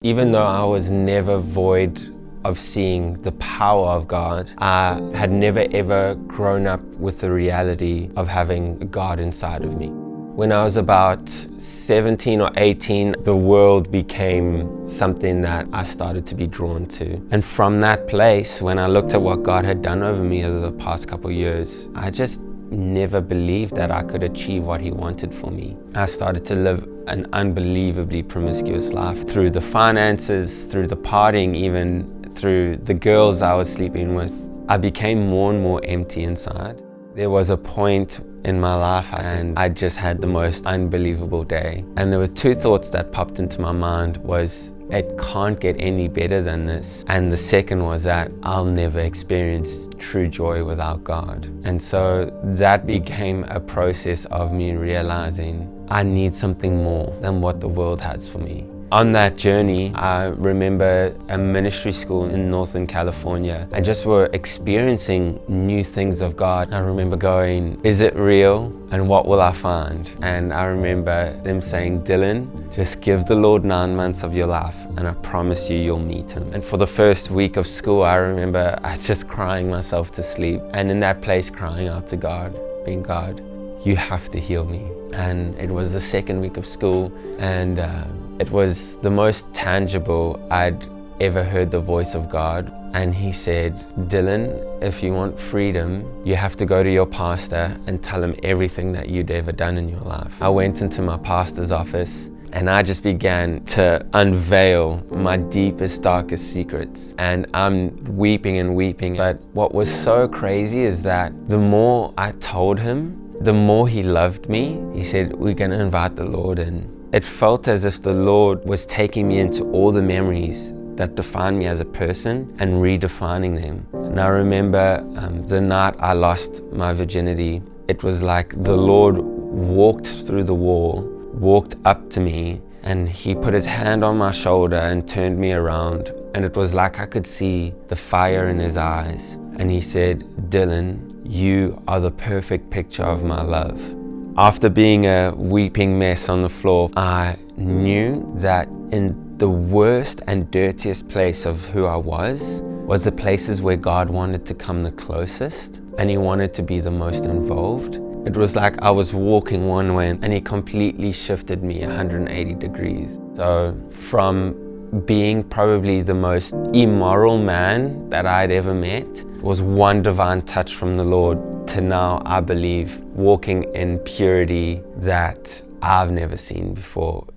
Even though I was never void of seeing the power of God, I had never ever grown up with the reality of having God inside of me. When I was about 17 or 18, the world became something that I started to be drawn to. And from that place, when I looked at what God had done over me over the past couple of years, I just never believed that I could achieve what He wanted for me. I started to live an unbelievably promiscuous life through the finances, through the partying, even through the girls I was sleeping with. I became more and more empty inside. There was a point in my life and I just had the most unbelievable day. And there were two thoughts that popped into my mind was, it can't get any better than this. And the second was that I'll never experience true joy without God. And so that became a process of me realizing I need something more than what the world has for me. On that journey, I remember a ministry school in Northern California and just were experiencing new things of God. I remember going, is it real? And what will I find? And I remember them saying, Dillon, just give the Lord 9 months of your life and I promise you'll meet Him. And for the first week of school, I remember I just crying myself to sleep. And in that place, crying out to God, being God, you have to heal me. And it was the second week of school and it was the most tangible I'd ever heard the voice of God. And He said, Dillon, if you want freedom, you have to go to your pastor and tell him everything that you'd ever done in your life. I went into my pastor's office and I just began to unveil my deepest, darkest secrets. And I'm weeping and weeping. But what was so crazy is that the more I told Him, the more He loved me. He said, we're gonna invite the Lord in. It felt as if the Lord was taking me into all the memories that define me as a person and redefining them. And I remember the night I lost my virginity, it was like the Lord walked through the wall, walked up to me, and He put His hand on my shoulder and turned me around. And it was like I could see the fire in His eyes. And He said, Dillon, you are the perfect picture of my love. After being a weeping mess on the floor, I knew that in the worst and dirtiest place of who I was the places where God wanted to come the closest and He wanted to be the most involved. It was like I was walking one way and He completely shifted me 180 degrees. So from being probably the most immoral man that I'd ever met was one divine touch from the Lord to now, I believe, walking in purity that I've never seen before.